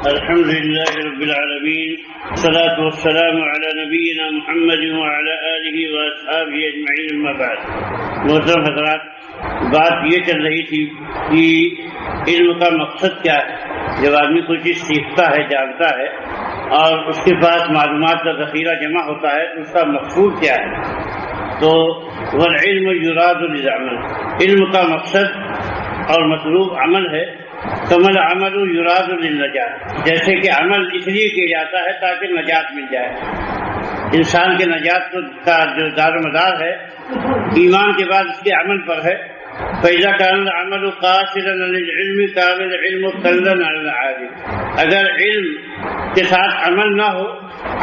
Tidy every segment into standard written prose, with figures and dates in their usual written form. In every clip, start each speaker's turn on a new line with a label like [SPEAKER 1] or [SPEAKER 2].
[SPEAKER 1] الحمد لله رب العالمين، والصلاة والسلام على نبينا محمد وعلى آله وأصحابه أجمعين، أما بعد۔ محترم حضرات، بات یہ چل رہی تھی کہ علم کا مقصد کیا ہے۔ جب آدمی کوئی چیز سیکھتا ہے، جانتا ہے اور اس کے پاس معلومات کا ذخیرہ جمع ہوتا ہے تو اس کا مقصود کیا ہے؟ تو والعلم یراد للعمل، علم کا مقصد اور مطلوب عمل ہے۔ کمل عمل یراد للنجات، جیسے کہ عمل اس لیے کیا جاتا ہے تاکہ نجات مل جائے۔ انسان کے نجات کا جو دار و مدار ہے ایمان کے بعد اس کے عمل پر ہے۔ فإذا كان العمل قاصرا للعلم كان العلم قلا على العالم، اگر علم کے ساتھ عمل نہ ہو،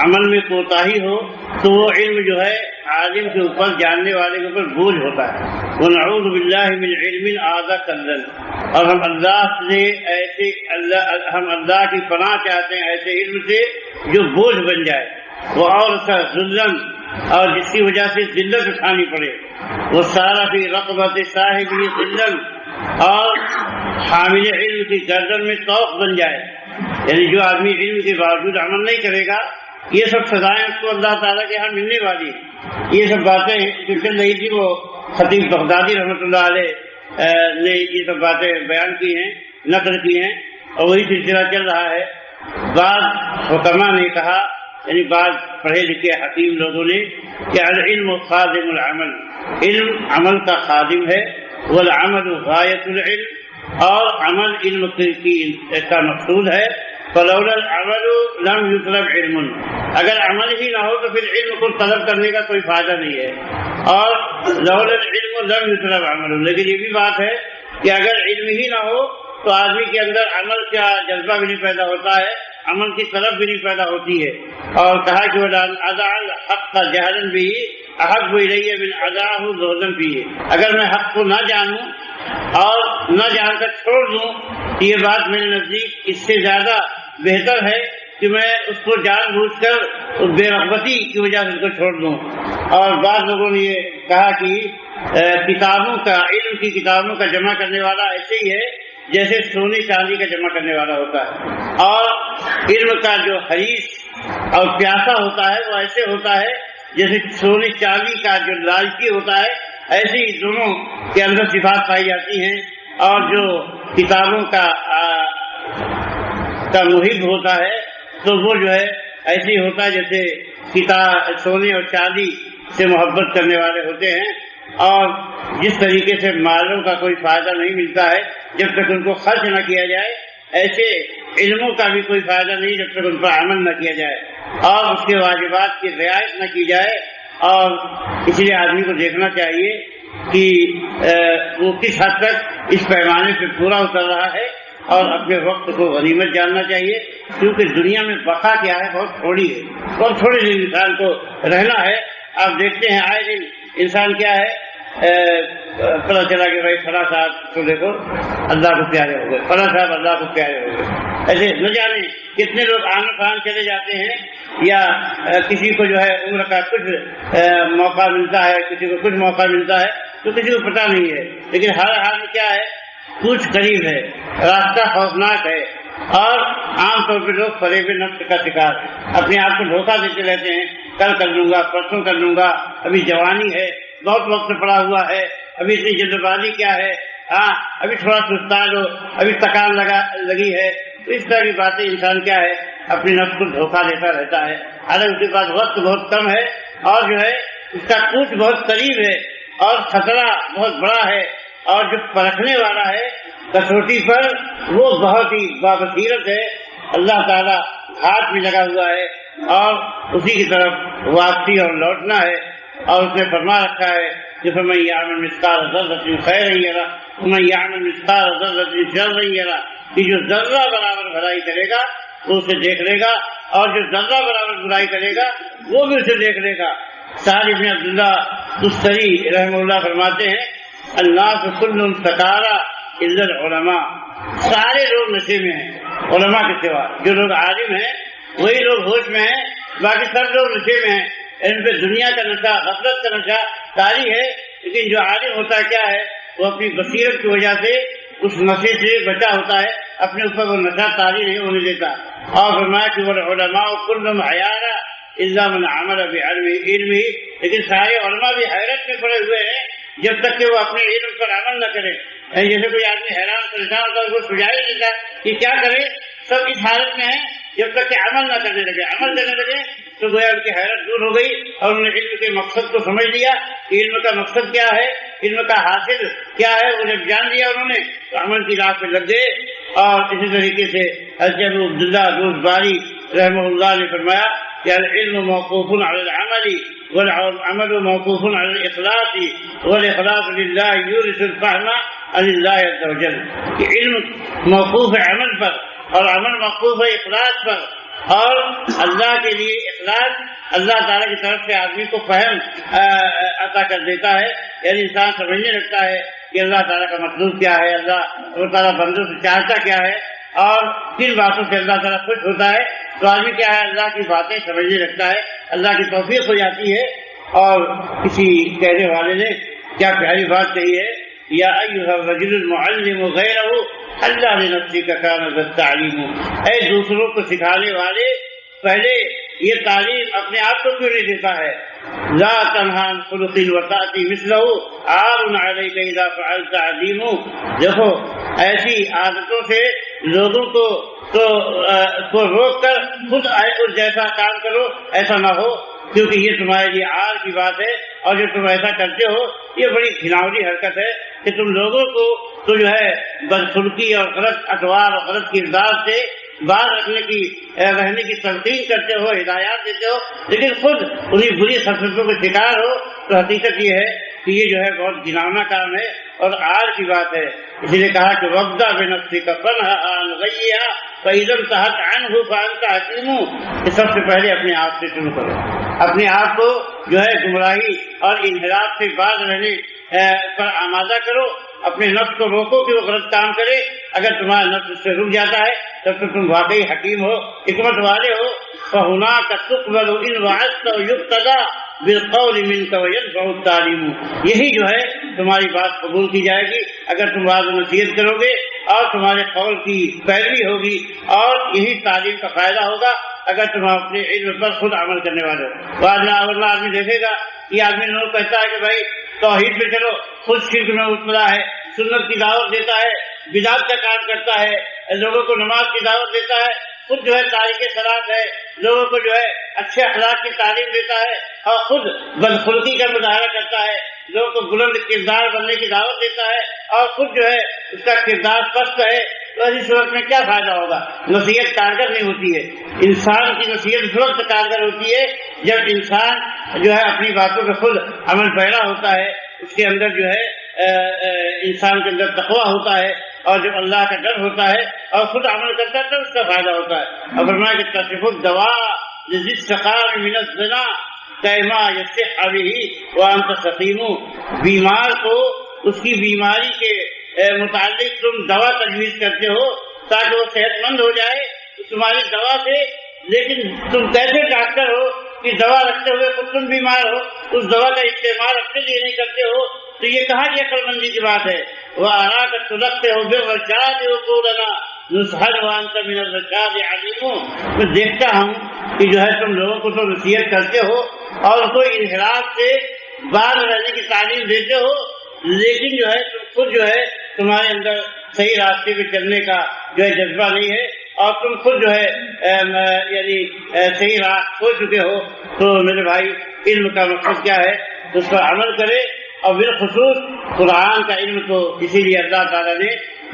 [SPEAKER 1] عمل میں کوتاہی ہو، تو وہ علم جو ہے عالم کے اوپر، جاننے والے کے اوپر بوجھ ہوتا ہے۔ ونعوذ باللہ من علم عاد قلا، اور ہم اللہ کی پناہ چاہتے ہیں ایسے علم سے جو بوجھ بن جائے، وہ اور ذلن، اور جس کی وجہ سے ذلت اٹھانی پڑے، وہ سارا فی رقبت صاحب ذلن، اور حامل علم کی گردن میں طوق بن جائے۔ یعنی جو آدمی علم کے باوجود عمل نہیں کرے گا، یہ سب سزائیں اس کو اللہ تعالیٰ کے ہاں ملنے والی ہیں۔ یہ سب باتیں جو چل رہی تھی وہ خطیب بغدادی رحمۃ اللہ علیہ نے یہ سب باتیں بیان کی ہیں، نقل کی ہیں، اور وہی سلسلہ چل رہا ہے۔ بعض حکما نے کہا، یعنی بعض پڑھے لکھے حکیم لوگوں نے، کہ العلم خادم العمل، علم عمل کا خادم ہے، والعمل غایت العلم، اور عمل علم کا مقصود ہے۔ فلولا العمل لم يطلب علم، اگر عمل ہی نہ ہو تو پھر علم کو طلب کرنے کا کوئی فائدہ نہیں ہے۔ اور لولا العلم لم يطلب عمل، لیکن یہ بھی بات ہے کہ اگر علم ہی نہ ہو تو آدمی کے اندر عمل کا جذبہ بھی نہیں پیدا ہوتا ہے، عمل کی طلب بھی نہیں پیدا ہوتی ہے۔ اور کہا کہ اضاع الحق جہلا به احب الی من اضاعه زهدا فیہ، اگر میں حق کو نہ جانوں اور نہ جان کر چھوڑ دوں، یہ بات میرے نزدیک اس سے زیادہ بہتر ہے کہ میں اس کو جان بوجھ کر بے رغبتی کی وجہ سے اس کو چھوڑ دوں۔ اور بعض لوگوں نے یہ کہا کہ کتابوں کا، علم کی کتابوں کا جمع کرنے والا ایسے ہی ہے جیسے سونے چاندی کا جمع کرنے والا ہوتا ہے، اور علم کا جو حریص اور پیاسا ہوتا ہے وہ ایسے ہوتا ہے جیسے سونے چاندی کا جو لالچی ہوتا ہے، ایسے ہی دونوں کے اندر صفات پائی جاتی ہیں۔ اور جو کتابوں کا محب ہوتا ہے تو وہ جو ہے ایسے ہی ہوتا ہے جیسے سونے اور چاندی سے محبت کرنے والے ہوتے ہیں، اور جس طریقے سے مالوں کا کوئی فائدہ نہیں ملتا ہے جب تک ان کو خرچ نہ کیا جائے، ایسے علموں کا بھی کوئی فائدہ نہیں جب تک ان پر عمل نہ کیا جائے اور اس کے واجبات کی رعایت نہ کی جائے۔ اور اس لیے آدمی کو دیکھنا چاہیے کہ وہ کس حد تک اس پیمانے پہ پورا اتر رہا ہے، اور اپنے وقت کو غنیمت جاننا چاہیے، کیونکہ دنیا میں بقا کیا ہے، بہت تھوڑی ہے، بہت تھوڑے دن انسان کو رہنا ہے۔ آپ دیکھتے ہیں آئے دن انسان کیا ہے، پتہ چلا کہ بھائی فلاں صاحب تو دیکھو اللہ کو پیارے ہو گئے، فلاں صاحب اللہ کو پیارے ہو گئے، ایسے نہ جانے کتنے لوگ آن فان چلے جاتے ہیں، یا کسی کو جو ہے عمر کا کچھ موقع ملتا ہے، کسی کو کچھ موقع ملتا ہے تو کسی کو پتہ نہیں ہے، لیکن ہر حال میں کیا ہے، کچھ قریب ہے، راستہ خوفناک ہے، اور عام طور پہ لوگ فریب نفس کا شکار ہیں، اپنے آپ کو دھوکہ دیتے رہتے ہیں، کل کر لوں گا، پرسوں کر لوں گا، ابھی جوانی ہے، بہت وقت پڑا ہوا ہے، ابھی اتنی جلد بازی کیا ہے، ابھی تھوڑا سستا جو، ابھی تکان لگی ہے۔ تو اس طرح کی باتیں انسان کیا ہے، اپنے نفس کو دھوکہ دیتا رہتا ہے، حالانکہ اس کے پاس وقت بہت کم ہے، اور جو ہے اس کا کچھ بہت قریب ہے، اور خطرہ بہت بڑا ہے، اور جو پرکھنے والا ہے کسوٹی پر وہ بہت ہی بابصیرت ہے، اللہ تعالیٰ ہاتھ میں لگا ہوا ہے، اور اسی کی طرف واپسی اور لوٹنا ہے۔ اور اس نے فرما رکھا ہے کہ فمن یعمل مثقال ذرۃ خیرا یرہ ومن یعمل مثقال ذرۃ شرا یرہ، کہ جو ذرہ برابر بھلائی کرے گا وہ اسے دیکھ لے گا، اور جو ذرہ برابر برائی کرے گا وہ بھی اسے دیکھ لے گا۔ سعد بن عبداللہ تستری رحمہ اللہ فرماتے ہیں، الناس کل سکارى الا العلماء، سارے لوگ نشے میں ہیں علماء کے سوا، جو لوگ عالم ہیں وہی لوگ ہوش میں ہیں، باقی سب لوگ نشے میں ہیں۔ ان پہ دنیا کا نشہ، غفلت کا نشہ طاری ہے، لیکن جو عالم ہوتا ہے کیا ہے، وہ اپنی بصیرت کی وجہ سے اس نشے سے بچا ہوتا ہے، اپنے اوپر وہ نشہ طاری نہیں ہونے دیتا. اور فرمایا کہ والعلماء کلهم حیارى الا من عمل بعلمه، لیکن سارے علماء بھی حیرت میں پڑے ہوئے ہیں جب تک کہ وہ اپنے علم پر عمل نہ کرے. جیسے کوئی آدمی حیران پریشان ہوتا ہے، وہ سجھا ہی نہیں دیتا کہ کیا کرے. سب اس حالت میں ہیں جب تک کہ عمل نہ کرنے لگے. عمل کرنے لگے تو گویا ان کی حیرت دور ہو گئی اور انہوں نے علم کے مقصد کو سمجھ لیا کہ علم کا مقصد کیا ہے، علم کا حاصل کیا ہے. وہ جب جان لیا انہوں نے تو عمل کی راہ پہ لگ گئے. اور اسی طریقے سے حضرت ابو عبداللہ روزباری رحمہ اللہ نے فرمایا کہ العلم موقوف علی العمل والعمل موقوف علی الاخلاص والاخلاص للہ یورث الفهم عن اللہ عز وجل. کہ علم موقوف ہے عمل پر اور عمل موقوف ہے اخلاص پر، اور اللہ کے لیے اخلاص اللہ تعالیٰ کی طرف سے آدمی کو فہم عطا کر دیتا ہے. یعنی انسان سمجھنے لگتا ہے کہ اللہ تعالیٰ کا مطلوب کیا ہے، اللہ تعالیٰ بندوں سے چاہتا کیا ہے اور کن باتوں سے اللہ تعالیٰ خوش ہوتا ہے. تو آدمی کیا ہے اللہ کی باتیں سمجھنے لگتا ہے، اللہ کی توفیق ہو جاتی ہے. اور کسی کہنے والے نے کیا پیاری بات کہی ہے، یا ایھا الرجل المعلم غیرہ اللہ لنفسک کان ذا التعلیم. اے دوسروں کو سکھانے والے پہلے یہ تعلیم اپنے آپ کو کیوں نہیں دیتا ہے. لا تنہا عن خلق وتأتی مثلہ عار علیک اذا فعلت عظیم. دیکھو ایسی عادتوں سے لوگوں کو روک کر خود اس جیسا کام کرو، ایسا نہ ہو، کیونکہ یہ تمہارے لیے عار کی بات ہے. اور جو تم ایسا کرتے ہو یہ بڑی گھناؤنی حرکت ہے کہ تم لوگوں کو تو جو ہے بدخلقی اور غلط اطوار اور غلط کردار سے باز رہنے کی تلقین کرتے ہو، ہدایات دیتے ہو، لیکن خود انہیں بری خصلتوں کے شکار ہو. تو حقیقت یہ ہے کہ یہ جو ہے بہت گھناؤنا کام ہے اور عار کی بات ہے. اس لیے کہا کہ وابدأ بنفسک فانہا عن غیہا فاذا انتہت عنہ فانت حکیم. کہ سب سے پہلے اپنے آپ سے شروع کرو، اپنے آپ کو جو ہے گمراہی اور انحراف سے باز رہنے پر آمادہ کرو. اپنے نفس کو روکو کہ وہ غلط کام کرے. اگر تمہارا نفس اس سے رک جاتا ہے تب تو تم واقعی حکیم ہو، حکمت والے ہو. فَهُنَاكَ تُقْبَلُ إِنْ وَعَدْتَ وَيُقْتَدَى بِالْقَوْلِ مِنْكَ وَيَنْفَعُ التَّعْلِيمُ. یہی جو ہے تمہاری بات قبول کی جائے گی اگر تم وعظ و نصیحت کرو گے اور تمہارے قول کی پیروی ہوگی، اور یہی تعلیم کا فائدہ ہوگا اگر تم اپنے علم پر خود عمل کرنے والے ہو. ورنہ آدمی دیکھے گا یہ آدمی لوگ کہتا ہے کہ بھائی توحید پہ چلو، خود شرک میں مبتلا ہے، سنت کی دعوت دیتا ہے، بدعت کا کام کرتا ہے، لوگوں کو نماز کی دعوت دیتا ہے، خود جو ہے تاریخ صلاۃ ہے، لوگوں کو جو ہے اچھے اخلاق کی تعلیم دیتا ہے، اور خود بدخلقی کا مظاہرہ کرتا ہے، لوگوں کو بلند کردار بننے کی دعوت دیتا ہے، اور خود جو ہے اس کا کردار پست ہے. تو ایسی صورت میں کیا فائدہ ہوگا؟ نصیحت کارگر نہیں ہوتی ہے. انسان کی نصیحت اس وقت کارگر ہوتی ہے جب انسان جو ہے اپنی باتوں پہ خود عمل پیرا ہوتا ہے، اس کے اندر جو ہے انسان کے اندر تقویٰ ہوتا ہے اور جب اللہ کا ڈر ہوتا ہے اور خود عمل کرتا ہے تو اس کا فائدہ ہوتا ہے. اور فرمایا کہ تصف الدواء لذی السقام من الزنا کما یصح به وانت سقیم. بیمار کو اس کی بیماری کے متعلق تم دوا تجویز کرتے ہو تاکہ وہ صحت مند ہو جائے تمہاری دوا سے، لیکن تم کیسے ڈاکٹر ہو کہ دوا رکھتے ہوئے خود تم بیمار ہو، اس دوا کا استعمال اپنے لیے نہیں کرتے ہو. تو یہ کہاں کی عقل مندی کی بات ہے. وَأَرَاكَ تُلَقِّهُ بِالرَّشَادِ عُقُولَنَا نُصْحًا وَأَنْتَ مِنَ الرَّشَادِ عَلِيمٌ. میں دیکھتا ہوں کہ جو ہے تم لوگوں کو تو نصیحت کرتے ہو اور ان کو انحراف سے باز رہنے کی تعلیم دیتے ہو، لیکن جو ہے تم خود جو ہے تمہارے اندر صحیح راستے پہ چلنے کا جو ہے جذبہ نہیں ہے، اور تم خود جو ہے یعنی صحیح راہ کھو چکے ہو. تو میرے بھائی علم کا مقصد کیا ہے؟ اس پر عمل کرے، اور بالخصوص قرآن کا علم تو اسی لیے اللہ تعالیٰ نے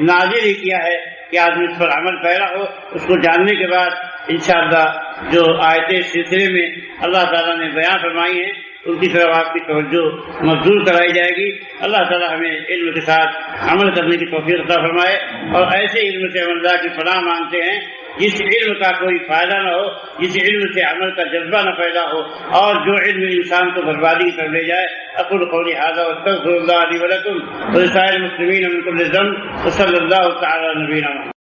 [SPEAKER 1] نازل ہی کیا ہے کہ آدمی اس پر عمل پیرا ہو. اس کو جاننے کے بعد انشاءاللہ جو آیتیں سلسلے میں اللہ تعالیٰ نے بیان فرمائی ہیں ان کی طرف آپ کی توجہ مبذول کرائی جائے گی. اللہ تعالیٰ ہمیں علم کے ساتھ عمل کرنے کی توفیق عطا فرمائے، اور ایسے علم سے ہم اللہ کی پناہ مانگتے ہیں جس علم کا کوئی فائدہ نہ ہو، جس علم سے عمل کا جذبہ نہ پیدا ہو، اور جو علم انسان کو بربادی کر لے جائے. اقول قولی ھذا واستغفر اللہ لی ولکم ولسائر المسلمین من کل ذنب وصلی اللہ تعالی علی نبینا محمد.